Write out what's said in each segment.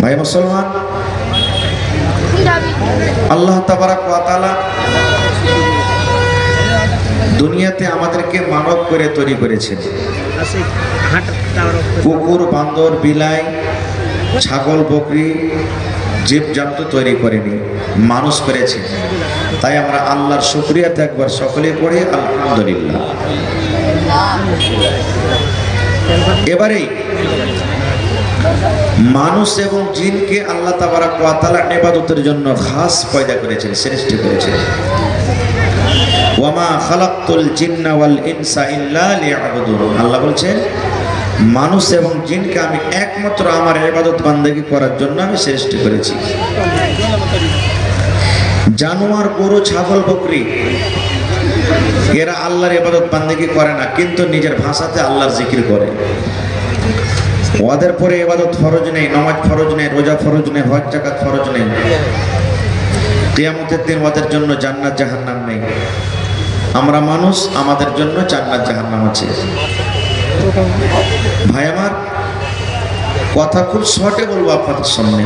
ভাই মুসলমান, আল্লাহ তাবারাক ওয়া তাআলা দুনিয়াতে আমাদেরকে মানব করে তৈরি করেছেন। কুকুর, বান্দর, বিলাই, ছাগল, বকরি, জীবজন্তু তৈরি করেনি, মানুষ করেছে। তাই আমরা আল্লাহর শুকরিয়াতে একবার সকলেই পড়ি আলহামদুলিল্লাহ। এবারে মানুষ এবং জিনকে আল্লাহ তাবারাক ওয়া তাআলা ইবাদতের জন্য খাস পয়দা করেছেন, সৃষ্টি করেছেন। ওয়ামা খালাকতুল জিন্না ওয়াল ইনসা ইল্লা লিয়াবুদুন। আল্লাহ বলছেন মানুষ এবং জিনকে আমি একমাত্র আমার ইবাদত বান্দেগী করার জন্য আমি সৃষ্টি করেছি। জানোয়ার, গরু, ছাগল, বকরি এরা আল্লাহর ইবাদত বান্দেগী করে না, কিন্তু নিজের ভাষাতে আল্লাহর জিকির করে। ওদের পরে ইবাদত ফরজ নেই, নামাজ ফরজ নেই, রোজা ফরজ নেই, হজ যাকাত ফরজ নেই। কিয়ামতের দিন ওদের জন্য জান্নাত জাহান্নাম নেই। আমরা মানুষ, আমাদের জন্য জান্নাত জাহান্নাম আছে। ভাই আমার, কথা খুব শর্টে বলবো আপনাদের সামনে।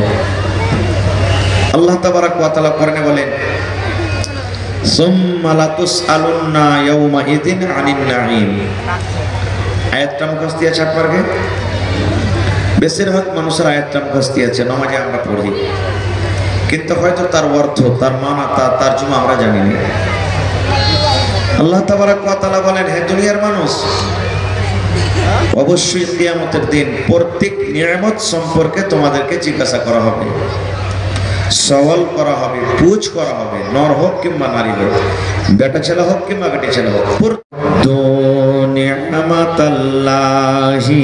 আল্লাহ তাবারাক ওয়া তাআলা কোরআনে বলেন সুম্মা লাতুসআলুন্না ইয়াওমা ইযিন আনিন নাঈম। আয়াতটা মুখস্থ আছে আপনাদের? বেশিরভাগ মানুষের আয়াতটা মুখস্থ আছে, নামাজে আমরা পড়ি, কিন্তু হয়তো তার অর্থ, তার মানা, তার তরজমা আমরা জানি না। আল্লাহ তাবারাক ওয়া তাআলা বলেন, হে দুনিয়ার মানুষ, অবশ্যই কিয়ামতের দিন প্রত্যেক নিয়ামত সম্পর্কে তোমাদেরকে জিজ্ঞাসা করা হবে, সওয়াল করা হবে, পুছ করা হবে। নর হোক কিংবা নারী হোক, বেটা ছেলে হোক কিংবা বেটি ছেলে হোক। নিয়ামাতাল্লাহি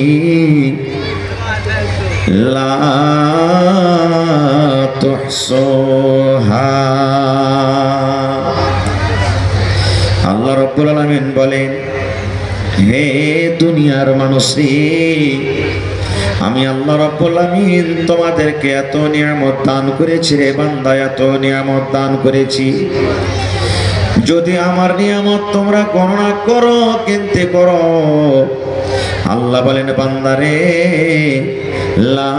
লা তুহসুহা। আল্লাহ রাব্বুল আলামিন বলেন, হে দুনিয়ার মানুষরে, আমি আল্লাহ রাব্বুল আলামিন তোমাদেরকে এত নিয়ামত দান করেছি রে বান্দা, এত নিয়ামত দান করেছি। যদি আমার নিয়ামত তোমরা গণনা করো, গিনতি করো, আল্লাহ বলেন বান্দারে লা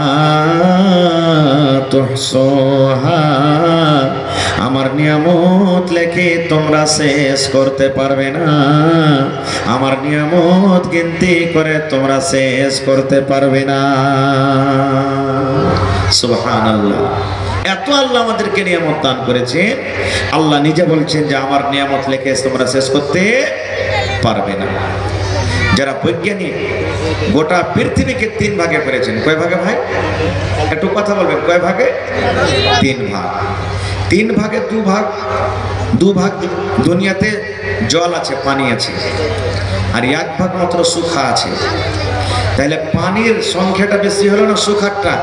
তুহসুহা, আমার নিয়ামত লেখে তোমরা শেষ করতে পারবে না, আমার নিয়ামত গিনতি করে তোমরা শেষ করতে পারবে না। সুবহানাল্লাহ। এত আল্লাহ আমাদেরকে নিয়ামত দান করেছেন, আল্লাহ নিজে বলছেন যে আমার নিয়ামত লেখে তোমরা শেষ করতে পারবে না। যারা বৈজ্ঞানিক গোটা পৃথিবীকে 3 ভাগে করেছেন। কয় ভাগে ভাই? একটু কথা বলবেন। কয় ভাগে? 3 ভাগ। 3 ভাগে 2 ভাগ দুনিয়াতে জল আছে, পানি আছে, আর 1 ভাগ মাত্র শুখা আছে। তাহলে পানির সংখ্যাটা বেশি হলো না শুখারটা?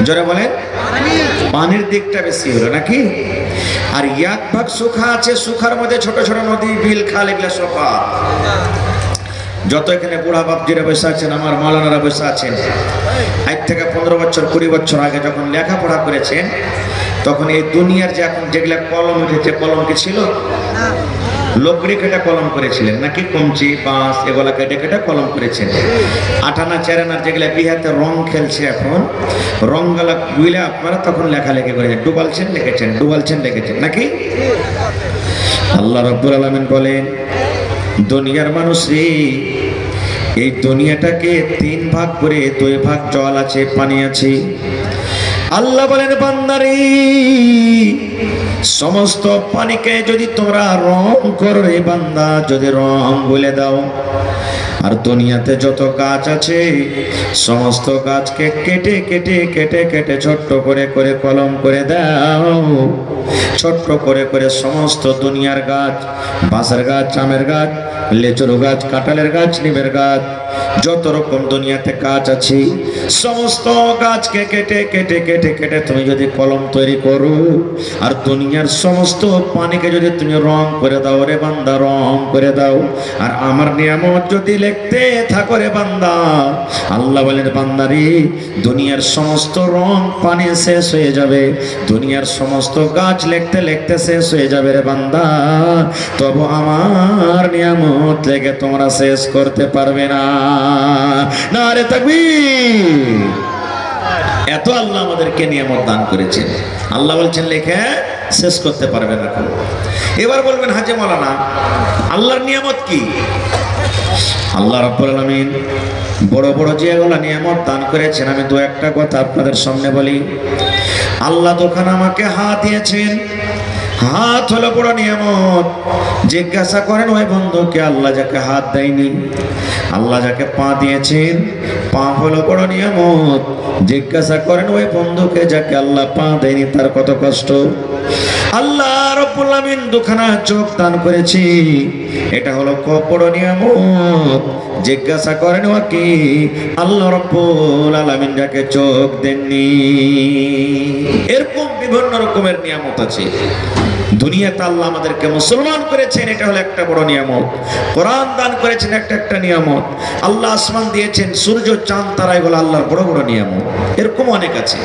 জোরে বলেন। পানির দিকটা বেশি হলো নাকি? আর 1 ভাগ শুখা আছে, শুখার মধ্যে ছোট ছোট নদী, বিল, খাল এগুলো সব। যত এখানে বুড়া বাপজিরা বসে আছেন, আমার মাওলানারা বসে আছেন, আজ থেকে 15 বছর 20 বছর আগে যখন লেখাপড়া করেছেন, তখন এই দুনিয়ার যে এখন যেগুলা কলম উঠেছে, কলম কি ছিল? লকড়ি কেটে কলম করেছিলেন নাকি? কমচি, বাঁশ এগুলা কেটে কেটে কলম করেছেন। 8 আনা 4 আনার যেগুলা বিহাতে রং খেলছে, এখন রংগুলা গুইলে আপনারা তখন লেখালেখি করেছেন, ডুবালছেন লিখেছেন, ডুবালছেন লিখেছেন নাকি? আল্লাহ রাব্বুল আলামিন বলেন, দুনিয়ার মানুষ রে, এই দুনিয়াটাকে 3 ভাগ করে 2 ভাগ জল আছে, পানি আছে। আল্লাহ বলেন বান্দারে, সমস্ত পানিকে যদি তোমরা রং করো রে বান্দা, যদি রং বলে দাও, আর দুনিয়াতে যত গাছ আছে সমস্ত গাছকে কেটে কেটে কেটে কেটে ছোট্ট করে করে কলম করে দাও, ছোট্ট করে করে সমস্ত দুনিয়ার গাছ, বাঁশের গাছ, আমের গাছ, লেচুর গাছ, কাঁঠালের গাছ, নিমের গাছ, যত রকম দুনিয়াতে গাছ আছে সমস্ত গাছকে কেটে কেটে কেটে কেটে তুমি যদি কলম তৈরি করো, আর দুনিয়ার সমস্ত পানিকে যদি তুমি রং করে দাও রে বান্দা, রং করে দাও, আর আমার নিয়ামত যদি দেখতে থাকো রে বান্দা। আল্লাহ বলেন বান্দারে দুনিয়ার সমস্ত রং পানি শেষ হয়ে যাবে, দুনিয়ার সমস্ত গাছ লিখতে লিখতে শেষ হয়ে যাবে রে বান্দা, তবু আমার নিয়ামত লেগে তোমরা শেষ করতে পারবে না। নারে তাকবীর। এত আল্লাহ আমাদেরকে নিয়ামত দান করেছেন, আল্লাহ বলছেন লেখে শেষ করতে পারবে না। এবার বলবেন হাজী মাওলানা আল্লাহর নিয়ামত কি? আল্লাহ রাব্বুল আলামিন বড় বড় যেগুলো নিয়ামত দান করেছেন আমি দু একটা কথা আপনাদের সামনে বলি। আল্লাহ তখন আমাকে হাত দিয়েছেন, হাত হলো বড় নিয়ামত। জিজ্ঞাসা করেন ওই বন্ধুকে আল্লাহ যাকে হাত দেয়নি, আল্লাহ যাকে পা দিয়েছেন পা হলো বড় নিয়ামত। জিজ্ঞাসা করেন ওই বন্ধুকে যাকে আল্লাহ পা দেয়নি তার কত কষ্ট। আল্লাহ রাব্বুল আলামিন দুখানা চোখ দান করেছি, এটা হলো খুব বড় নিয়ামত। জিজ্ঞাসা করেন ও কি আল্লাহ রাব্বুল আলামিন যাকে চোখ দেননি। এরকম বিভিন্ন রকমের নিয়ামত আছে দুনিয়াতে। আল্লাহ আমাদেরকে মুসলমান করেছেন, এটা হলো একটা বড় নিয়ামত। কোরআন দান করেছেন, একটা একটা নিয়ামত। আল্লাহ আসমান দিয়েছেন, সূর্য চাঁদ তারা, এগুলো আল্লাহর বড় বড় নিয়ামত। এরকম অনেক আছে।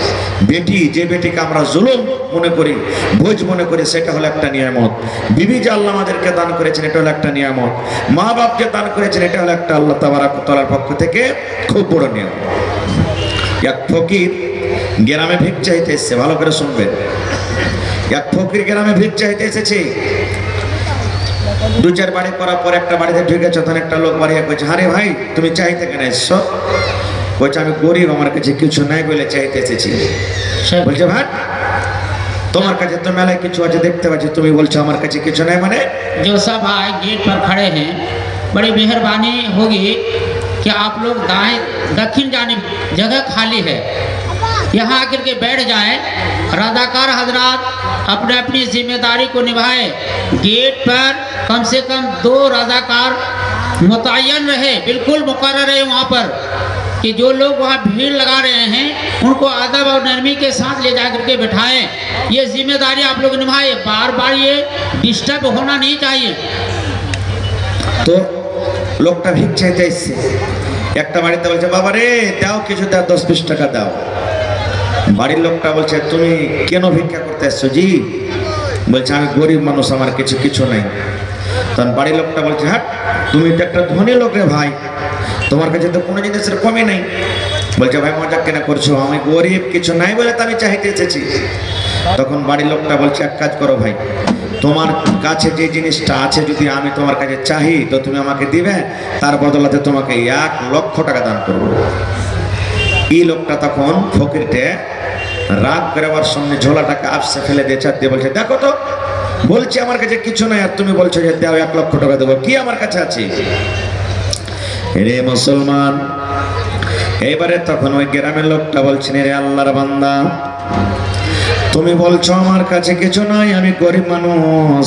বেটি, যে বেটিকে আমরা জুলুম মনে করি, বোঝ মনে করি, সেটা হলো একটা নিয়ামত। বিবি যে আল্লাহ আমাদেরকে দান করেছেন, এটা হলো একটা নিয়ামত। মা বাপ যে দান করেছেন, এটা হলো একটা আল্লাহ তাবারক ওয়া তাআলার পক্ষ থেকে খুব বড় নিয়ামত। এক ফকির গ্রামে ভিক চাইতে এসেছে, ভালো করে শুনবেন। এক ফকির গ্রামে ভিক চাইতে এসেছে। দু চার বাড়ি করার পর একটা বাড়িতে ঢুকেছে, তখন একটা লোক বাড়ি কইছে, আরে ভাই তুমি চাইতে কেন এসছো? বলছে আমি গরিব, আমার কাছে কিছু নাই বলে চাইতে এসেছি। বলছে ভাই তোমার কাছে তো মেলায় কিছু আছে দেখতে পাচ্ছি, তুমি বলছো আমার কাছে কিছু নাই মানে? जो सब भाई गेट पर खड़े हैं, बड़ी मेहरबानी होगी कि आप लोग दाएं दक्षिण जानिब जगह खाली है, यहाँ आकर के बैठ जाएं। रज़ाकार हजरात अपने अपनी जिम्मेदारी को निभाएं। गेट पर कम से कम 2 रज़ाकार मुतय्यन रहे, बिल्कुल मुकर्रर है वहाँ पर कि जो लोग वहाँ भीड़ लगा रहे हैं उनको अदब और नरमी के साथ ले जा करके बैठाएं। ये जिम्मेदारी आप लोग निभाएं, बार बार ये डिस्टर्ब होना नहीं चाहिए। তো লোকটা ভিক চাইতে এসেছে, একটা বাড়িতে বলছে বাবা রে দাও কিছু, দাও 10-20 টাকা দাও। বাড়ির লোকটা বলছে তুমি কেন ভিক্ষা করতে এসছো জি? বলছে আমি গরিব মানুষ, আমার কিছু নাই। তখন বাড়ির লোকটা বলছে হ্যাঁ তুমি তো একটা ধনী লোক রে ভাই, তোমার কাছে তো কোনো জিনিসের কমই নাই। বলছে ভাই মজা কেন করছো, আমি গরিব, কিছু নাই বলে তো আমি চাইতে এসেছি। তখন বাড়ির লোকটা বলছে এক কাজ করো ভাই, তোমার কাছে যে জিনিসটা আছে যদি আমি তোমার কাছে চাই তো তুমি আমাকে দিবে, তার বদলাতে তোমাকে 1 লক্ষ টাকা দান করবো। এই লোকটা তখন ফকিরটে রাগ করে আবার সামনে ঝোলাটাকে আপসে ফেলে দিয়ে চাপ দিয়ে বলছে দেখো তো, বলছি আমার কাছে কিছু নাই আর তুমি বলছো যে দাও 1 লক্ষ টাকা দেবো, কি আমার কাছে আছে? রে মুসলমান, এইবারে তখন ওই গ্রামের লোকটা বলছেন রে আল্লাহর বান্দা, তুমি বলছো আমার কাছে কিছু নাই, আমি গরিব মানুষ,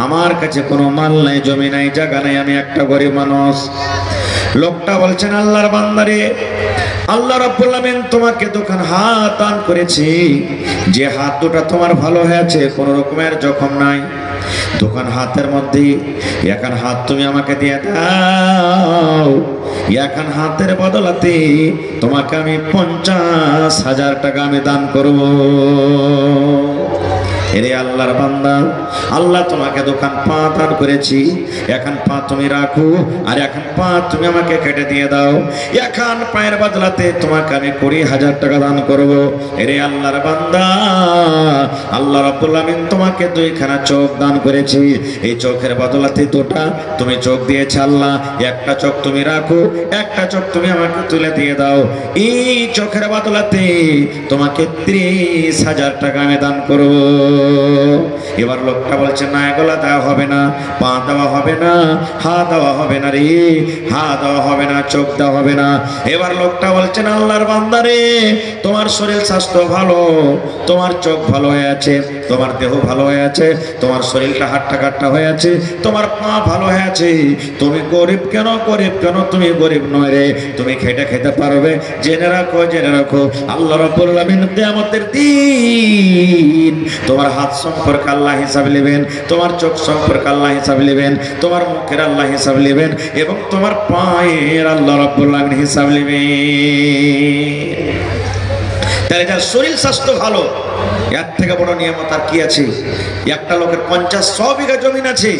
আমার কাছে কোনো মাল নাই, জমি নাই, জায়গা নাই, আমি একটা গরিব মানুষ। লোকটা বলছেন আল্লাহর বান্দারে, আল্লাহ রাব্বুল আলামিন তোমাকে দোকান হাত দান করেছি, যে হাত দুটা তোমার ভালো হয়েছে, কোনো রকমের জখম নাই। দোকান হাতের মধ্যে একান হাত তুমি আমাকে দিয়ে দাও, একান হাতের বদলাতে তোমাকে আমি 50,000 টাকা আমি দান করব। এরে আল্লাহর বান্দা, আল্লাহ তোমাকে দোকান পা দান করেছি, এখন পা তুমি রাখো আর এখন পা তুমি আমাকে কেটে দিয়ে দাও, এখন পায়ের বদলাতে তোমাকে আমি 20,000 টাকা দান করব। এরে আল্লাহর বান্দা, আল্লাহ রাব্বুল আমিন তোমাকে 2খানা চোখ দান করেছি, এই চোখের বদলাতে 2টা তুমি চোখ দিয়েছ আল্লাহ, একটা চোখ তুমি রাখো, একটা চোখ তুমি আমাকে তুলে দিয়ে দাও, এই চোখের বদলাতে তোমাকে 30,000 টাকা আমি দান করব। এবার লোকটা বলছে না এগুলা দেওয়া হবে না, পা দেওয়া হবে না, হাত দেওয়া হবে না রে, হাত দেওয়া হবে না, চোখ দেওয়া হবে না। এবার লোকটা বলছেন আল্লাহর বান্দা রে, তোমার শরীর স্বাস্থ্য ভালো, তোমার চোখ ভালো হয়ে আছে, তোমার দেহ ভালো হয়ে আছে, তোমার শরীরটা হাট্টা কাট্টা হয়ে আছে, তোমার পা ভালো হয়ে আছে, তুমি গরিব কেন, গরিব কেন, তুমি গরিব নয় রে, তুমি খেটে খেতে পারবে। জেনে রাখো, জেনে রাখো, আল্লাহ রাব্বুল আলামিন কিয়ামতের দিন তোমার হাত সম্পর্কে আল্লাহ হিসাব নেবেন, তোমার চোখ সম্পর্কে আল্লাহ হিসাব নেবেন, তোমার মুখের আল্লাহ হিসাব নেবেন এবং তোমার পায়ের আল্লাহ রাব্বুল আলামিন হিসাব নেবেন। তাহলে যার শরীর স্বাস্থ্য ভালো, এর থেকে বড় নিয়ামত আর কি আছে? একটা লোকের 50-100 বিঘা জমিন আছে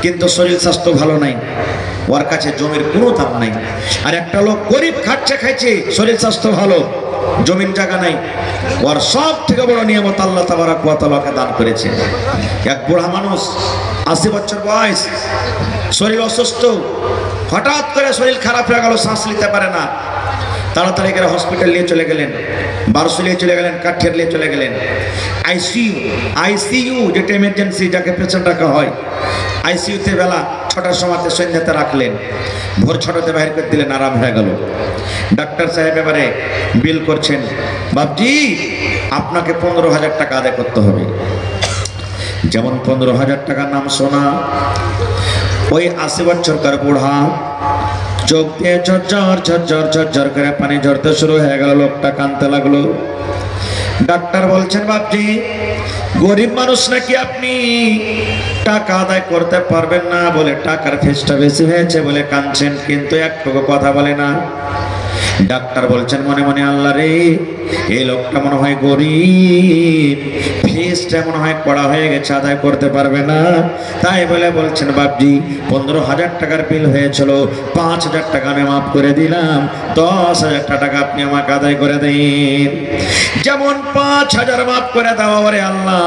কিন্তু শরীর স্বাস্থ্য ভালো নাই, ওর কাছে জমির কোনো দাম নাই। আর একটা লোক গরিব খাচ্ছে খাইছে, শরীর স্বাস্থ্য ভালো, জমিন জায়গা নাই, ওর সব থেকে বড় নিয়ামত আল্লাহ তাবারক ওয়া তাআলাকে দান করেছে। এক বুড়া মানুষ 80 বছর বয়স, শরীর অসুস্থ, হঠাৎ করে শরীর খারাপ হয়ে গেল, শ্বাস নিতে পারে না, তাড়াতাড়ি করে হসপিটাল নিয়ে চলে গেলেন, বারোশো নিয়ে চলে গেলেন, কাঠিয়ার নিয়ে চলে গেলেন। আইসিইউ যেটা এমার্জেন্সি, যাকে পেশেন্ট রাখা হয়, আইসিইউতে বেলা 6টার সময়তে সন্ধ্যাতে রাখলেন, ভোর 6টাতে বাইরে করে দিলেন, আরাম হয়ে গেল। ডাক্তার সাহেব এবারে বিল করছেন, বাবজি আপনাকে 15,000 টাকা আদায় করতে হবে। যেমন 15,000 টাকার নাম শোনা, ওই 80 বছরকার বুড়া চোখ দিয়ে ঝরঝর ঝরঝর ঝরঝর করে পানি ঝরতে শুরু হয়ে গেল, লোকটা কাঁদতে লাগলো। ডাক্তার বলছেন, বাপজি গরিব মানুষ নাকি আপনি, টাকা আদায় করতে পারবেন না বলে টাকার ফিসটা বেশি হয়েছে বলে কাঁদছেন, কিন্তু একটুকু কথা বলে না। ডাক্তার বলছেন মনে মনে, আল্লাহ রে এই লোকটা মনে হয় গরিব, ফিসটা মনে হয় কড়া হয়ে গেছে, আদায় করতে পারবে না। তাই বলে বলছেন, বাপজি 15,000 টাকার বিল হয়েছিল, 5,000 টাকা আমি মাফ করে দিলাম, 10,000 টাকা আপনি আমাকে আদায় করে দিন। যেমন 5,000 মাফ করে দেওয়া, ওরে আল্লাহ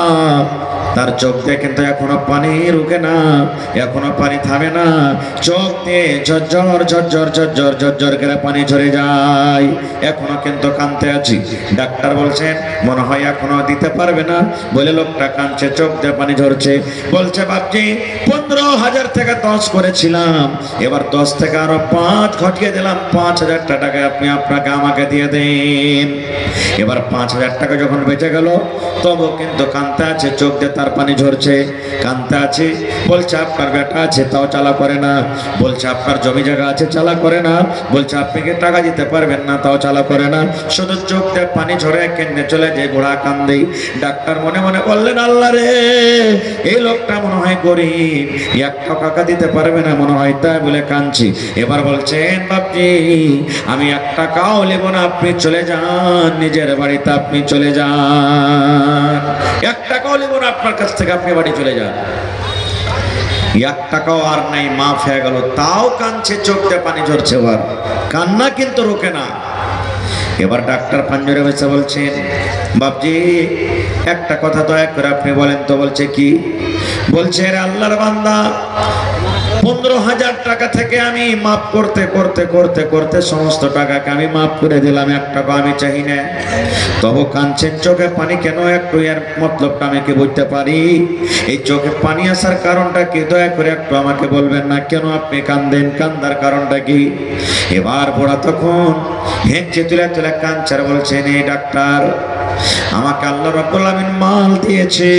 তার চোখ দিয়ে কিন্তু এখনো পানি রুকে না, এখনো পানি থামে না, চোখ দিয়ে ঝরঝর ঝরঝর ঝরঝর ঝরঝর করে পানি ঝরে যায়, এখনো কিন্তু কাঁদতে আছি। ডাক্তার বলছেন মনে হয় এখনো দিতে পারবে না বলে লোকটা কাঁদছে, চোখ দিয়ে পানি ঝরছে। বলছে, বাপজি 15,000 থেকে 10 করেছিলাম, এবার 10 থেকে আরো 5 ঘটিয়ে দিলাম, 5,000 টাকা আপনি আপনাকে আমাকে দিয়ে দিন। এবার 5,000 টাকা যখন বেঁচে গেল, তবু কিন্তু কাঁদতে আছে, চোখ দিয়ে তার পানি ঝরছে, কাঁদতে আছে। বলছে আপনার বেটা আছে তাও চালা করে না, বলছে আপনার জমি জায়গা আছে চালা করে না, বলছে আপনি কি টাকা দিতে পারবেন না তাও চালা করে না, শুধু চোখ দিয়ে পানি ঝরে কেন্দ্রে চলে যে ঘোড়া কান্দি। ডাক্তার মনে মনে বললেন, আল্লাহ রে এই লোকটা মনে হয় গরিব, 1 টাকা দিতে পারবে না মনে হয়, তাই বলে কাঁদছি। এবার বলছেন, বাপজি আমি 1 টাকাও নেব না, আপনি চলে যান, নিজের বাড়িতে আপনি চলে যান, 1 টাকাও নেব না আপনার কাছ থেকে, আপনি বাড়ি চলে যান। 1 টাকাও আর নাই, মাফ হয়ে গেল, তাও কাঁদছে, চোখ দিয়ে পানি ঝরছে, ওর কান্না কিন্তু রোকে না। এবার ডাক্তার পাঞ্জরে বসে বলছেন, বাপজি একটা কথা দয়া করে আপনি বলেন তো। বলছে কি? বলছে, রে আল্লাহর বান্দা 15,000 টাকা থেকে আমি মাফ করতে করতে করতে করতে সমস্ত টাকাকে আমি মাফ করে দিলাম, 1 টাকা আমি চাই না, তবু কাঁদছেন, চোখে পানি কেন? একটু এর মতলবটা আমি কি বুঝতে পারি? এই চোখে পানি আসার কারণটা কি দয়া করে একটু আমাকে বলবেন না? কেন আপনি কান্দেন? কান্দার কারণটা কি? এবার বুড়া তখন হেঁচে তুলে তুলে কাঁদছে, বলছেন, এই ডাক্তার আমাকে আল্লাহ রাব্বুল আলামিন মাল দিয়েছে,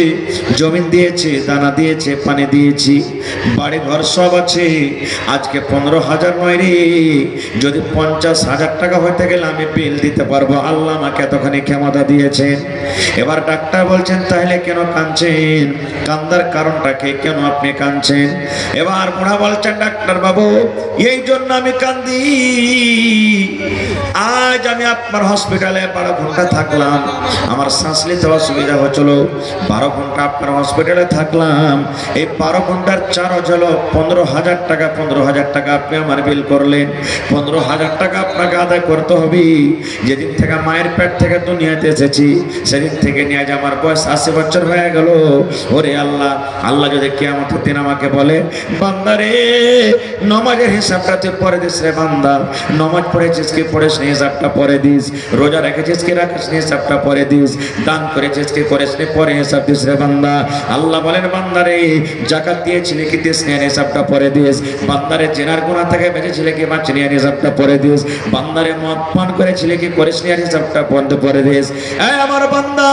জমিন দিয়েছে, দানা দিয়েছে, পানি দিয়েছি, বাড়ি ঘর সব আছে, আজকে 15,000 নয় রে, যদি 50,000 টাকা হইতে গেলে আমি বিল দিতে পারবো, আল্লাহ আমাকে এতখানি ক্ষমতা দিয়েছেন। এবার ডাক্তার বলছেন, তাহলে কেন কাঁদছেন? কান্দার কারণটা কি? কেন আপনি কাঁদছেন? এবার বুড়া বলছেন, ডাক্তার বাবু এই জন্য আমি কান্দি, আজ আমি আপনার হসপিটালে 12 ঘন্টা থাকলাম, আমার শ্বাস নিতে অসুবিধা হচ্ছিল, 12 ঘন্টা আপনার হসপিটালে থাকলাম, এই 12 ঘন্টার চার্জ হলো 15,000 টাকা। 15,000 টাকা আপনি আমার বিল করলেন, 15,000 টাকা আপনাকে আদায় করতে হবে। যেদিন থেকে মায়ের পেট থেকে দুনিয়াতে এসেছি সেদিন থেকে নিয়ে আজ আমার বয়স 80 বছর হয়ে গেল। ওরে আল্লাহ, আল্লাহ যদি কিয়ামতের দিন আমাকে বলে, বান্দারে নামাজের হিসাবটা তুই পরে দিস রে বান্দা, নামাজ পড়েছিস কি পড়িস নি হিসাবটা পরে দিস, রোজা রেখেছিস কি রাখিস নি হিসাবটা পরে দিস, দান করেছিস কি করিস নি পরে হিসাব দিস রে বান্দা। আল্লাহ বলেন, বান্দারে জাকাত দিয়েছিলি কি দিস নি হিসাবটা পরে দিস, বান্দারে জেনার গুনাহ থেকে বেঁচেছিলি কি বাঁচনি হিসাবটা পরে দিস, বান্দারে মদ পান করেছিলি কি করিস নি হিসাবটা বন্ধ পরে দিস। এই আমার বান্দা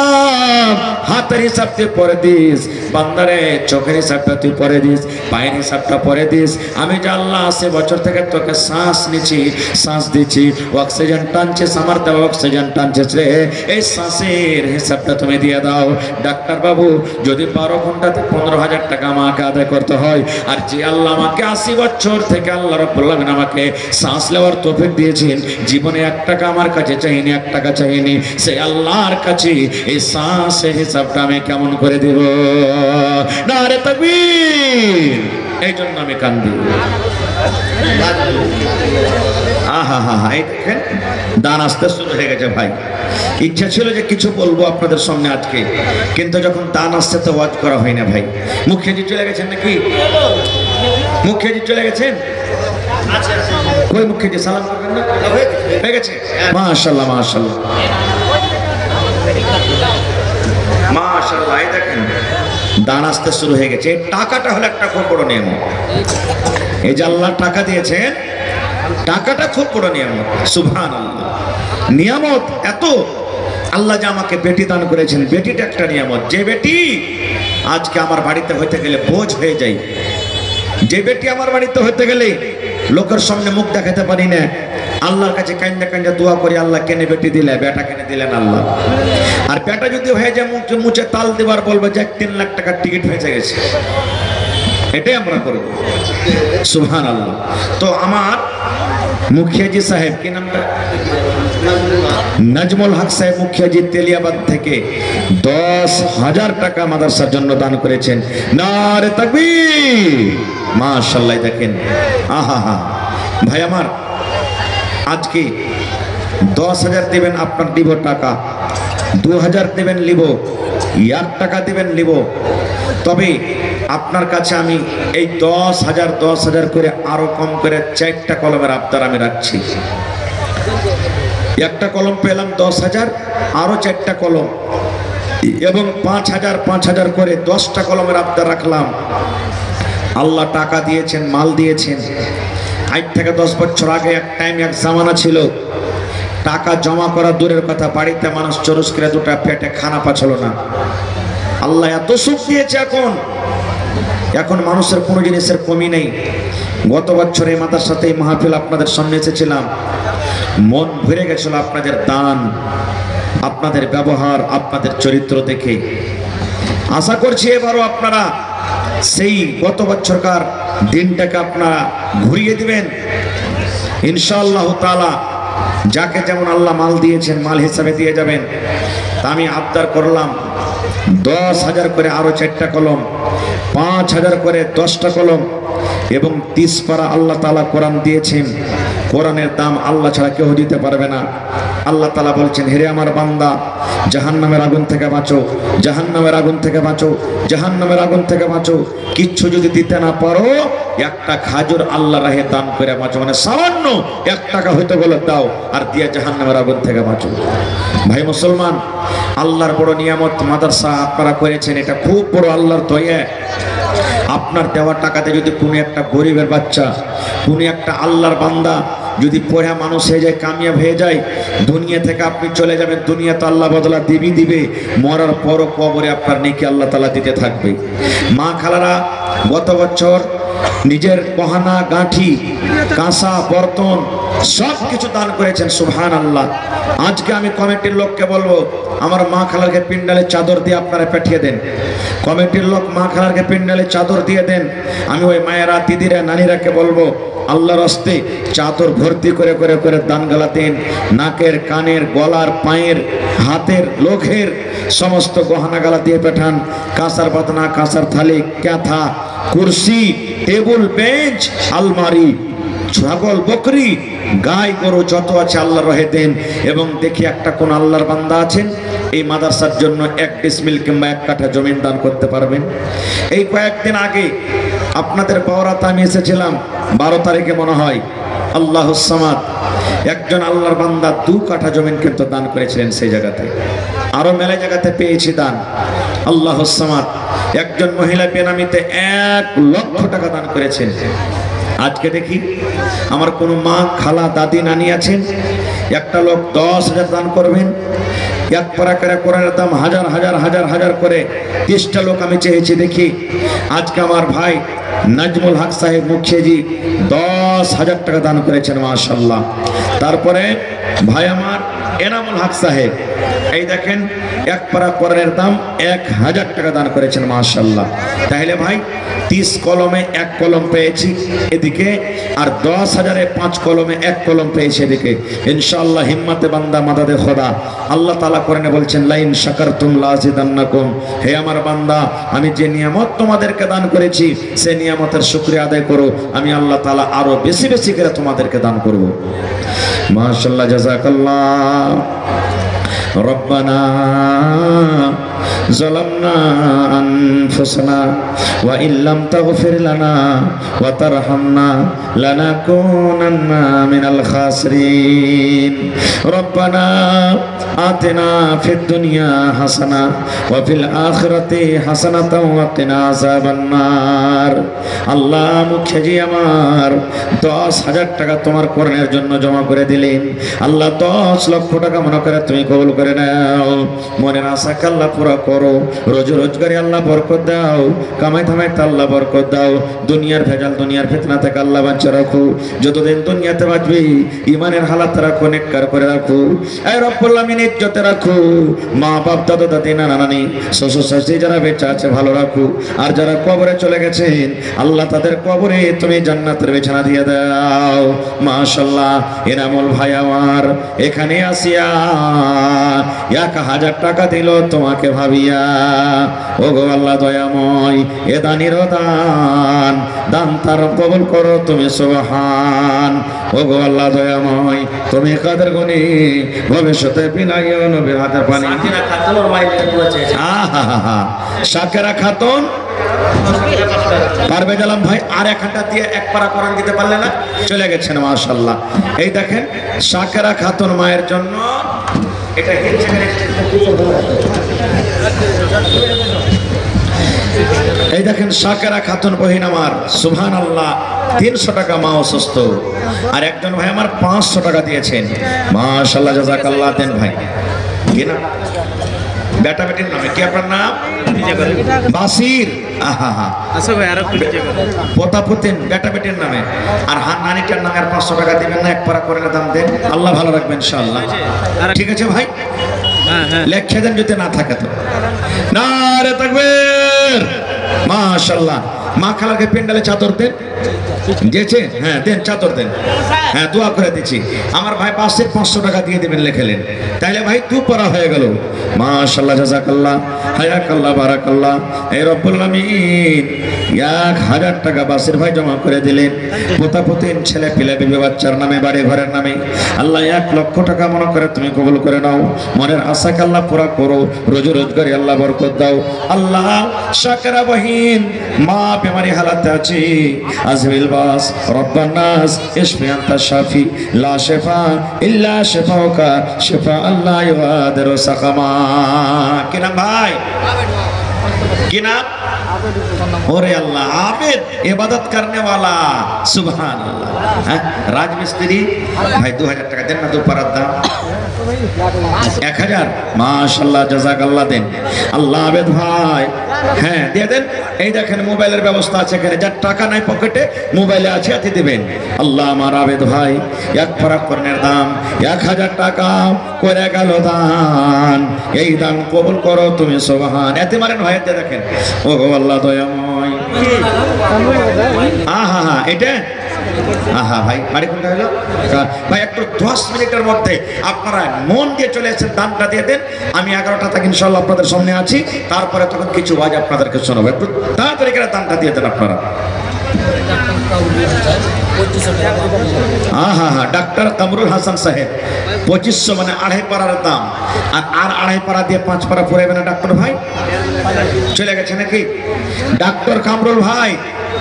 হাতের হিসাব দিয়ে পরে দিস, বান্দারে চোখের হিসাবটা তুই পরে দিস, পায়ের হিসাবটা পরে দিস। আমি যে আল্লাহ 80 বছর থেকে তোকে শ্বাস নিচ্ছি, শ্বাস দিচ্ছি, অক্সিজেন টানছিস, আমার দেওয়া অক্সিজেন টানছিস রে, এই শ্বাসের হিসাবটা তুমি দিয়ে দাও। ডাক্তার বাবু, যদি 12 ঘন্টাতে 15,000 টাকা আমাকে আদায় করতে হয়, আর যে আল্লাহ আমাকে 80 বছর থেকে আল্লাহ রাব্বুল আলামিন আমাকে শ্বাস নেওয়ার তৌফিক দিয়েছেন, জীবনে 1 টাকা আমার কাছে চাইনি, 1 টাকা চাইনি, সেই আল্লাহর কাছে এই শ্বাসের হিসাবটা আমি কেমন করে দেব? নারে তাকবীর! এই জন্য আমি কান্দি। আহা হা হা, এই দেখেন দান আসতে শুরু হয়ে গেছে ভাই। ইচ্ছা ছিল যে কিছু বলবো আপনাদের সামনে আজকে, কিন্তু যখন দান আসছে তো ওয়াজ করা হয় না ভাই। মুখিয়াজি চলে গেছেন নাকি? মুখিয়াজি চলে গেছেন? কই মুখিয়াজি, সালাম করবেন না? হয়ে গেছে, মাশাআল্লাহ মাশাআল্লাহ মাশাআল্লাহ। এই দেখেন দান আসতে শুরু হয়ে গেছে। টাকাটা হলো একটা খুব বড় নিয়ামত। এই যে আল্লাহ টাকা দিয়েছেন, টাকাটা খুব বড় নিয়ামত। সুবহানাল্লাহ, নিয়ামত এত। আল্লাহ যে আমাকে বেটি দান করেছেন, বেটিটা একটা নিয়ামত। যে বেটি আজকে আমার বাড়িতে হইতে গেলে বোঝ হয়ে যায়, যে বেটি আমার বাড়িতে হইতে গেলে লোকের সামনে মুখ দেখাতে পারি না, আল্লাহর কাছে কান্দা কান্দা দোয়া করি, আল্লাহ কেনে বেটি দিলে, বেটা কেনে দিলেন আল্লাহ। আর বেটা যদি হয়ে যায় মুখ মুছে তাল দেবার, বলবে যে 3 লাখ টাকার টিকিট হয়ে গেছে, এটাই আমরা করব। সুবহানাল্লাহ। তো আমার মুখিয়াজি সাহেব, কি নামটা? নাজমুল হক সাহেব মুখিয়াজি তেলিয়াবাদ থেকে 10,000 টাকা মাদ্রাসার জন্য দান করেছেন। নারে তাকবীর! মাশাআল্লাহ। দেখেন, আহা হা ভাই আমার, আজকে 10,000 দিবেন, আপনার দিব টাকা, 2,000 দিবেন লিব, 1 টাকা দিবেন লিব। তবে আপনার কাছে আমি এই 10,000 করে আরো কম করে 4টা কলমের আবদার আমি রাখছি। একটা কলম পেলাম 10,000, আরো 4টা কলম, এবং 5,000 করে 10টা কলমের আবদার রাখলাম। আল্লাহ টাকা দিয়েছেন, মাল দিয়েছেন। আজ থেকে 10 বছর আগে এক টাইম, এক জামানা ছিল, টাকা জমা করা দূরের কথা, বাড়িতে মানুষ চরস করে 2টা পেটে খানা পাচ্ছিল না। আল্লাহ এত সুখ দিয়েছে, এখন মানুষের কোনো জিনিসের কমি নেই। গত বছর এই মাদ্রাসাতে এই মাহফিল আপনাদের সামনে এসেছিলাম, মন ভরে গেছিল আপনাদের দান, আপনাদের ব্যবহার, আপনাদের চরিত্র দেখে। আশা করছি এবারও আপনারা সেই গত বছরকার দিনটাকে আপনারা ঘুরিয়ে দিবেন ইনশাআল্লাহ তাআলা। যাকে যেমন আল্লাহ মাল দিয়েছেন, মাল হিসাবে দিয়ে যাবেন। তা আমি আবদার করলাম 10,000 করে আরো 4টা কলম, 5,000 করে 10টা কলম, এবং 30 পারা আল্লাহ তাআলা কোরআন দিয়েছেন। কোরআনের দাম আল্লাহ ছাড়া কেউ দিতে পারবে না। আল্লাহ তাআলা বলছেন, হেরে আমার বান্দা, জাহান্নামের আগুন থেকে বাঁচো, জাহান্নামের আগুন থেকে বাঁচো, জাহান্নামের আগুন থেকে বাঁচো। কিচ্ছু যদি দিতে না পারো, 1টা খাজুর আল্লাহ রাহে দান করে বাঁচো, মানে সামান্য 1 টাকা হইতে বলে দাও, আর দিয়ে জাহান্নামের আগুন থেকে বাঁচো। ভাই মুসলমান, আল্লাহর বড় নিয়ামত মাদ্রাসা আপনারা করেছেন, এটা খুব বড় আল্লাহর দয়া। আপনার দেওয়া টাকাতে যদি কোনো একটা গরিবের বাচ্চা, কোনো একটা আল্লাহর বান্দা যদি পড়ে মানুষ হয়ে যায়, কামিয়াব হয়ে যায়, দুনিয়া থেকে আপনি চলে যাবেন, দুনিয়া তো আল্লাহ বদলা দিবে, মরার পরও কবরে আপনার নেকি আল্লাহ তাআলা দিতে থাকবে। মা খালারা গত বছর নিজের গহনা গাঁঠি, কাঁসা, বর্তন সব কিছু দান করেছেন। সুবহানাল্লাহ। আজকে আমি কমিটির লোককে বলবো, আমার মা খালারকে পিন্ডালে চাদর দিয়ে আপনারা পাঠিয়ে দেন। কমিটির লোক মা খালারকে পিন্ডালে চাদর দিয়ে দেন। আমি ওই মায়েরা, দিদিরা, নানিরাকে বলবো, আল্লাহর হস্তে চাদর ভর্তি করে করে করে দান গালাতেন। নাকের, কানের, গলার, পায়ের, হাতের, লোকের সমস্ত গহনা গালা দিয়ে পাঠান। কাঁসার বাদনা, কাঁসার থালি, ক্যাথা, কুরসি, টেবিল, বেঞ্চ, আলমারি, ছাগল, বকরি, গাই, গরু যত আছে আল্লাহর রহে দেন। এবং দেখি একটা কোন আল্লাহর বান্দা আছেন এই মাদ্রাসার জন্য 1 ডিসমিল কিংবা 1 কাঠা জমিন দান করতে পারবেন। এই কয়েকদিন আগে আপনাদের পাওরাতে আমি এসেছিলাম, 12 তারিখে মনে হয়, আল্লাহুস সামাদ, একজন আল্লাহর বান্দা 2 কাঠা জমিন কিন্তু দান করেছিলেন সেই জায়গাতে। আরো মেলা জায়গাতে পেয়েছি দান। আল্লাহুস সামাদ একজন মহিলা বেনামিতে 1 লক্ষ টাকা দান করেছেন। আজকে দেখি আমার কোনো মা, খালা, দাদি, নানি আছেন, একটা লোক 10,000 দান করবেন, এক পারা করে কোরআনের দাম হাজার হাজার হাজার হাজার করে 30টা লোক আমি চেয়েছি দেখি। আজকে আমার ভাই নাজমুল হক সাহেব মুখিয়াজি 10,000 টাকা দান করেছেন মাশাআল্লাহ। তারপরে ভাই আমার এনামুল হক সাহেব এই দেখেন এক পারা কোরআনের দাম 1,000 টাকা দান করেছেন মাশাআল্লাহ। তাহলে ভাই 30 কলমে 1 কলম পেয়েছি এদিকে, আর 10,000-এ 5 কলমে 1 কলম পেয়েছি এদিকে। ইনশাআল্লাহ হিম্মতে বান্দা মাদাদে খোদা। আল্লাহ তাআলা কোরআনে বলছেন লাইন শাকারতুম লাযিদান্নাকুম। হে আমার বান্দা, আমি যে নিয়ামত তোমাদেরকে দান করেছি সেই নিয়ামতের শুকরিয়া আদায় করো, আমি আল্লাহ তাআলা আরো বেশি বেশি করে তোমাদেরকে দান করব। মাশাআল্লাহ, জাযাকাল্লাহ। রব্বানা ظلمنا أنفسنا وإن لم تغفر لنا وترحمنا لنكونن من الخاسرين ربنا آتنا في الدنيا حسنة وفي الآخرة حسنة وقنا عذاب النار। আল্লাহ মুখিয়াজি আমার 10,000 টাকা তোমার কোরআনের জন্য জমা করে দিলেন। আল্লাহ 10 লক্ষ টাকা মনে করে তুমি কবুল করে নাও। মনের আশাকে আল্লাহ পুরা করো, রোজি রোজগারে আল্লাহ বরকত দাও, কামাই থামাইতে আল্লাহ বরকত দাও, দুনিয়ার ভেজাল দুনিয়ার ফিতনা থেকে আল্লাহ বাঁচা রাখো। যতদিন দুনিয়াতে বাঁচবি ইমানের হালাত রাখো, নেককার করে রাখো। এই রব্বুল আমিন ইজ্জতে রাখো। মা বাপ দাদা দাদি নানা নানি শ্বশুর শাশুড়ি যারা বেঁচে আছে ভালো রাখো, আর যারা কবরে চলে গেছেন আল্লাহ তাদের কবরে তুমি জান্নাতের বিছানা দিয়ে দাও। মাশাআল্লাহ, এনামুল ভাই আমার এখানে আসিয়া 1,000 টাকা দিল তোমাকে ভাবিয়া। ও গো আল্লাহ দয়াময়, এ দানির দান দান তার কবুল করো তুমি সুবহান। ও গো আল্লাহ দয়াময়, তুমি কাদের গুণী ভবিষ্যতে পিনাইও নবীর হাতের পানি। শাকেরা খাতুন পারবে জালাম ভাই আর 1 ঘন্টা দিয়ে 1 পারা কোরআন দিতে পারলে না, চলে গেছেন মাশাআল্লাহ। এই দেখেন শাকেরা খাতুন মায়ের জন্য এটা এই দেখেন শাকেরা খাতুন বহিন আমার সুবহানাল্লাহ 300 টাকা মা অসুস্থ, আর একজন ভাই আমার 500 টাকা দিয়েছেন মাশাআল্লাহ জাযাকাল্লাহ। দেন ভাই কি না বেটা বেটির নামে কি আপনার নাম? বাসির। আহা আচ্ছা ভাই আরো পোতা পুতিন বেটা বেটির নামে, আর নানিটার নামে আর 500 টাকা দিবেন না, 1 পারা করে দাম দেন, আল্লাহ ভালো রাখবেন ইনশাআল্লাহ। ঠিক আছে ভাই, লেখে দেন যদি না থাকে তো। নারে তাকবীর মাশাআল্লাহ। মা খালাকে পেন্ডালে চাদর দেন, দিয়েছে? হ্যাঁ দেন, চাদর দেন। হ্যাঁ দোয়া করে দিচ্ছি। আমার ভাই পাশের 500 টাকা দিয়ে দেবেন লেখেলেন, তাইলে ভাই 2 পারা হয়ে গেল মাশাআল্লাহ জাযাকাল্লাহ হায়াকাল্লাহ বারাকাল্লাহ। এই রব্বুল আমিন 1,000 টাকা বাসির ভাই জমা করে দিলেন। পোতা পুতিন ছেলে পিলে বিবি বাচ্চার নামে বাড়ি ঘরের নামে আল্লাহ 1 লক্ষ টাকা মনে করে তুমি কবুল করে নাও। মনের আশাকে আল্লাহ পুরা করো, রোজি রোজগারে আল্লাহ বরকত দাও। আল্লাহ শাকেরা বহিন মা বেমারি হালাতে আছে, আজমিল বাস রব্বান নাস ইশফি আনতা শাফি লা শিফা ইল্লা শিফাউকা শিফা আল্লাহ ইউগাদিরু সাকামা। কি নাম ভাই? কি নাম? ওরে আল্লাহ আবেদ ইবাদত করনে वाला সুবহানাল্লাহ। হ্যাঁ রাজমিস্ত্রি ভাই 2000 টাকা দেন না, 2 পারার দাম 1000 মাশাআল্লাহ জাযাকাল্লাহ। দেন আল্লাহ আবেদ ভাই, হ্যাঁ দিয়ে দেন। এই দেখেন মোবাইলের ব্যবস্থা আছে এখানে, যার টাকা নাই পকেটে মোবাইলে আছে এতে দিবেন। আল্লাহ আমার আবেদ ভাই 1 পারা কোরআনের দাম 1000 টাকা করে গেল দান, এই দান কবুল করো তুমি সুবহান। এতে মারেন ভাই, এতে দেখেন ও গো আল্লাহ দয়াময়। আহা এটা আহা ভাই বাড়ি কোনটা হলো ভাই? একটু 10 মিনিটের মধ্যে আপনারা মন দিয়ে চলে এসেছেন, দানটা দিয়ে দেন। আমি 11টা থেকে ইনশাআল্লাহ আপনাদের সামনে আছি, তারপরে তখন কিছু ওয়াজ আপনাদেরকে শোনাবো। একটু তাড়াতাড়ি করে দানটা দিয়ে দেন আপনারা। ডাক্তার কামরুল হাসান সাহেব 2500 মানে 2.5 পারার দাম, আর 2.5 পারা দিয়ে 5 পারা পুরাইবে না ডাক্তার ভাই? চলে গেছে নাকি? ডাক্তার কামরুল ভাই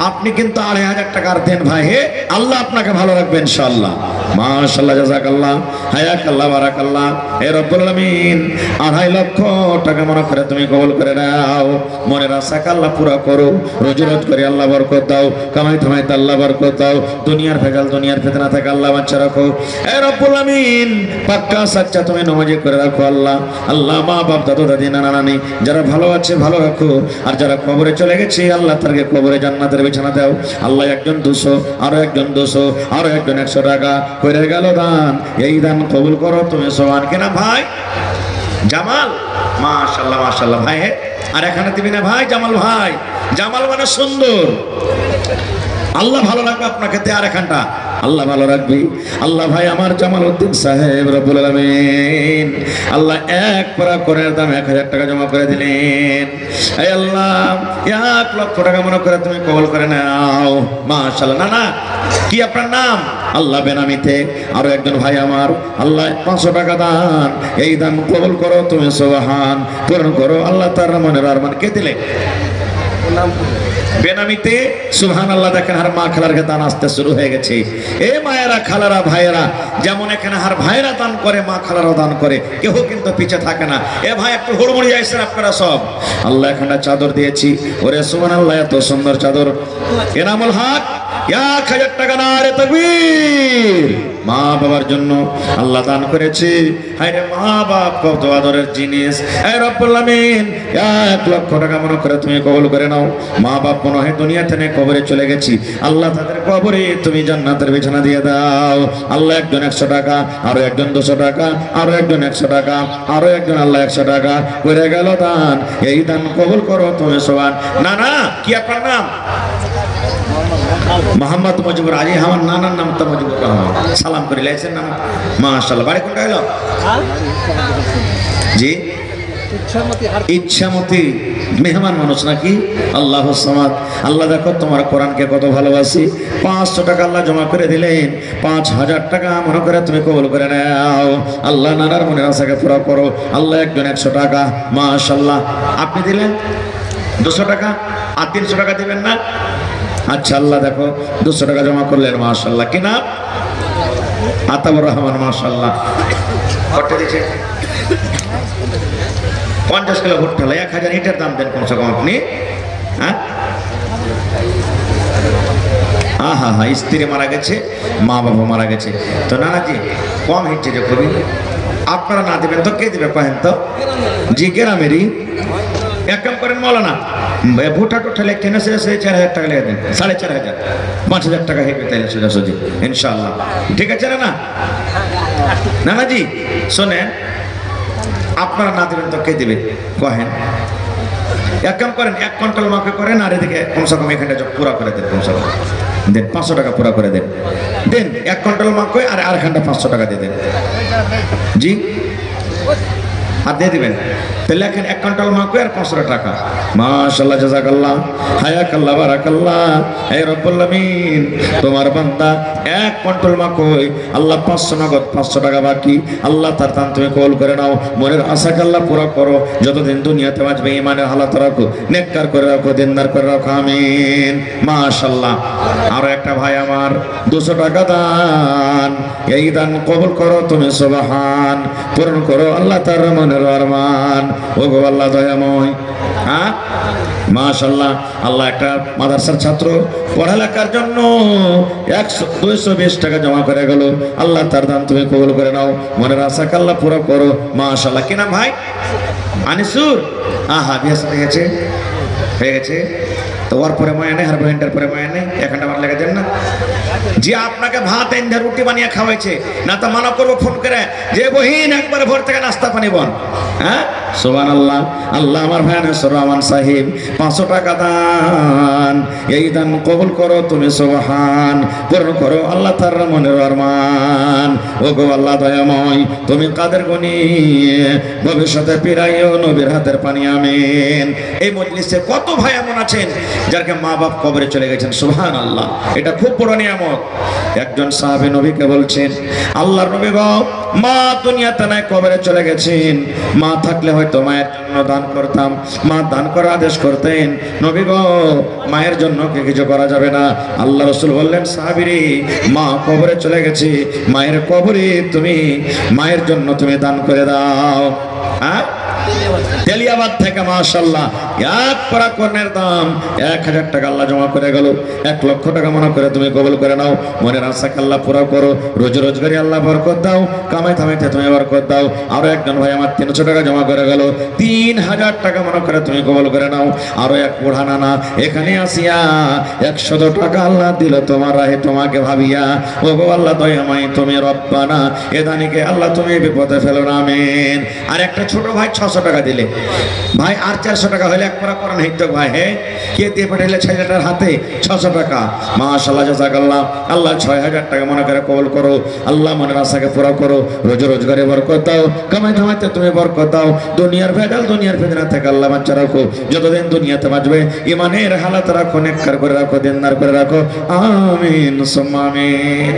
আপনি কিন্তু 2500 টাকার দেন ভাই, হে আল্লাহ আপনাকে ভালো রাখবে ইনশাআল্লাহ। মাশাআল্লাহ, জাযাকাল্লাহ, হায়াকাল্লাহ, বারাকাল্লাহ। হে রব্বুল আলামিন 2.5 লক্ষ টাকা মনে করে তুমি কবুল করে নাও। মনের আশাকে আল্লাহ পুরা করো, রোজি রোজ করে আল্লাহ বরকত দাও, কামাই থামাইতে আল্লাহ বরকত দাও, দুনিয়ার ভেজাল দুনিয়ার ফিতনা থেকে আল্লাহ বাঁচা রাখো। হে রব্বুল আলামিন পাক্কা সাচ্চা তুমি নামাজি করে রাখো আল্লাহ। আল্লাহ মা বাপ দাদু দাদি নানা নানি যারা ভালো আছে ভালো রাখো, আর যারা কবরে চলে গেছে আল্লাহ তাদেরকে কবরে জান্নাতের বিছানা দাও আল্লাহ। একজন 200, আরো একজন 200, আরো একজন 100 টাকা করে গেল দান, এই দান কবুল করো তুমি সোহান কিনা ভাই জামাল। মাশাআল্লাহ মাশাআল্লাহ ভাই, আর এখানে দিবি না ভাই জামাল ভাই, জামাল মানে সুন্দর। আল্লাহ ভালো রাখবে আপনাকে, আর এখানটা আল্লাহ ভালো রাখবি। আল্লাহ ভাই আমার জামাল উদ্দিন সাহেব রব্বুল আলামিন আল্লাহ 1 পারা কোরআনের দাম 1000 টাকা জমা করে দিলেন। এই আল্লাহ 1 লক্ষ টাকা মনে করে তুমি কবুল করে নাও। মাশাআল্লাহ। না না, কি আপনার নাম? আল্লাহ বেনামিতে আরো একজন ভাই আমার আল্লাহ 500 টাকা দান, এই দান কবুল করো তুমি সুবহান, পূরণ করো আল্লাহ তার মনের আরমান। কে দিলে? বেনামিতে সুবহানাল্লাহ। দেখেন আর মা খালার দান আসতে শুরু হয়ে গেছে। এ মায়েরা খালারা ভাইয়েরা, যেমন এখানে আর ভাইয়েরা দান করে মা খালারাও দান করে, কেউ কিন্তু পিছে থাকে না। এ ভাই একটু হুড়মুড়ি যাইছেন আপনারা সব। আল্লাহ এখানটা চাদর দিয়েছি, ওরে সুবহানাল্লাহ এত সুন্দর চাদর। এনামুল হক 1000 টাকা না রে তাকবীর। মা বাবার জন্য আল্লাহ দান করেছি। হায় রে মা বাপ কত আদরের জিনিস। এ রব্বুল আলামিন 1 লক্ষ টাকা মনে করে তুমি কবুল করে নাও। মা বাপ মনে হয় দুনিয়া থেকে কবরে চলে গেছি, আল্লাহ তাদের কবরে তুমি জান্নাতের বিছানা দিয়ে দাও আল্লাহ। একজন 100 টাকা, আরো একজন 200 টাকা, আরো একজন 100 টাকা, আরো একজন আল্লাহ 100 টাকা করে গেল দান, এই দান কবুল করো তুমি সুবহান। না না, কি আপনার নাম? মোহাম্মদ মুজিবুর। আজি আমার নানার নাম তো মুজিবুর রহমান। সালাম করে লাইছেন নাম। মাশাআল্লাহ। বাড়ি কোনটা হলো? জি ইচ্ছামতি। মেহমান মানুষ নাকি? আল্লাহ সামাদ। আল্লাহ দেখো তোমার কোরআনকে কত ভালোবাসি। 500 টাকা আল্লাহ জমা করে দিলেন, 5000 টাকা মনে করে তুমি কবুল করে নাও আল্লাহ। নানার মনের আশাকে পুরো করো আল্লাহ। একজন 100 টাকা মাশাআল্লাহ। আপনি দিলেন 200 টাকা, আর 300 টাকা দিবেন না? আচ্ছা আল্লাহ দেখো 200 টাকা জমা করলেন মাশাআল্লাহ। কি নাম? আতাউর রহমান। মাশাআল্লাহ। কত দিয়েছে? 50 কিলো ভুট্টা। 1000 ইটের দাম দেন কমসে কম আপনি। হ্যাঁ, আহা হা, স্ত্রী মারা গেছে, মা বাবা মারা গেছে, তো নানাজি কম হিটছে যে খুবই। আপনারা না দেবেন তো কে দেবে কহেন তো? জি গ্রামেরই। এক কাম করেন মৌলানা, ভুট্টা টুট্টা লেখতে না সে 4000 টাকা লেগে দেন, 4500, 5000 টাকা হেঁটে তাইলে সোজাসুজি ইনশাআল্লাহ। ঠিক আছে না? না নানাজি শোনেন, আপনারা না দেবেন তো কে দেবে কহেন? এক কাম করেন, 1 কুইন্টাল মাকে করেন, আর এদিকে কমসে কম এখানটা পুরা করে দেন, কমসে কম দেন 500 টাকা পুরা করে দেন। দেন 1 কুইন্টাল মাকে আর আরেকখানটা 500 টাকা দিয়ে দেন। জি, আর দিয়ে দিবেন। তাহলে এখন 1 কুইন্টাল মাকে আর 500 টাকা। মাশাআল্লাহ, জাযাকাল্লাহ, হায়াকাল্লাহ, বারাকাল্লাহ। হে রব্বুল আলামিন তোমার বান্দা 1 কুইন্টাল মাকে আল্লাহ 500 নগদ, 500 টাকা বাকি আল্লাহ তার দান তুমি কবুল করে নাও। মনের আশাকে আল্লাহ পুরো করো, যতদিন দুনিয়াতে বাঁচবে ঈমানের হালাত রাখো, নেককার করে রাখো, দিনদার করে রাখো, আমিন। মাশাআল্লাহ। আরো একটা ভাই আমার 200 টাকা দান, এই দান কবুল করো তুমি সুবহান, পূরণ করো আল্লাহ তার মনের আরমান। ও গো আল্লাহ দয়াময়। হ্যাঁ মাশাআল্লাহ। আল্লাহ একটা মাদ্রাসার ছাত্র পড়ালেখার জন্য 220 টাকা জমা করে গেল, আল্লাহ তার দান তুমি কবুল করে নাও, মনের আশাকে আল্লাহ পুরো করো মাশাআল্লাহ। কি নাম ভাই? আনিসুর। আহা, বিয়ে হয়ে গেছে তো ওর পরে ময়া নেই, আর বহিনটার পরে ময়া নেই, এখানটা আমার লেগে দেন না। যে আপনাকে ভাত এনে রুটি বানিয়ে খাওয়াইছে না, তো মানা করবো ফোন করে যে বহিন একবারে ভোর থেকে নাস্তা পানি বন। হ্যাঁ সুবহানাল্লাহ। আল্লাহ আমার ভাই আনিসুর রহমান সাহেব 500 টাকা দান, এই দান কবুল করো তুমি সুবহান, পূরণ করো আল্লাহ তার মনের আরমান। ও গো আল্লাহ দয়াময়, তুমি কাদের গনি ভবিষ্যতে পিরাইও নবীর হাতের পানি, আমিন। এই মজলিসে কত ভাই এমন আছেন যারকে মা বাপ কবরে চলে গেছেন, সুবহানাল্লাহ। এটা খুব বড় নিয়ামত। একজন সাহাবী নবীকে বলছেন, আল্লাহর নবী গো মা দুনিয়াতে নাই, কবরে চলে গেছেন। মা থাকলে হয়তো মায়ের জন্য দান করতাম, মা দান করার আদেশ করতেন। নবী গো, মায়ের জন্য কি কিছু করা যাবে না? আল্লাহ রাসূল বললেন, সাহাবীরে, মা কবরে চলে গেছে, মায়ের কবরে তুমি মায়ের জন্য তুমি দান করে দাও। হ্যাঁ, তেলিয়াবাদ থেকে মাশাআল্লাহ এক পারা কর্নের দাম 1000 টাকা আল্লাহ জমা করে গেল। 1 লক্ষ টাকা মনে করে তুমি কবুল করে নাও। মনের আশাকে আল্লাহ পুরো করো, রোজ রোজগারি আল্লাহ বরকত দাও, কামাই থামাইতে তুমি বরকত দাও। আরো একজন ভাই আমার 300 টাকা জমা করে গেল, 3000 টাকা মনে করে তুমি কবুল করে নাও। আরো এক বুড়া নানা এখানে আসিয়া 100 টাকা আল্লাহ দিল তোমার রাহে, তোমাকে ভাবিয়া। ও গো আল্লাহ দয়াময় তুমি রব্বানা, এদানিকে আল্লাহ তুমি বিপদে ফেলো না, আমিন। আর একটা ছোট ভাই 600 টাকা দিলে, ভাই আর 400 টাকা হলে এক পারা করেন হইতো ভাই। হ্যাঁ, কে দিয়ে পাঠাইলে ছেলেটার হাতে 600 টাকা। মাশাআল্লাহ, জাযাকাল্লাহ। আল্লাহ 6000 টাকা মনে করে কবুল করো। আল্লাহ মনের আশাকে পুরো করো, রোজ রোজগারে বরকত দাও, কামাই ধামাইতে তুমি বরকত দাও। দুনিয়ার ভেজাল, দুনিয়ার ফিতনা থেকে আল্লাহ বাঁচা রাখো। যতদিন দুনিয়াতে বাঁচবে ইমানের হালাত রাখো, নেককার করে রাখো, দিনদার করে রাখো, আমিন সুম্মা আমিন।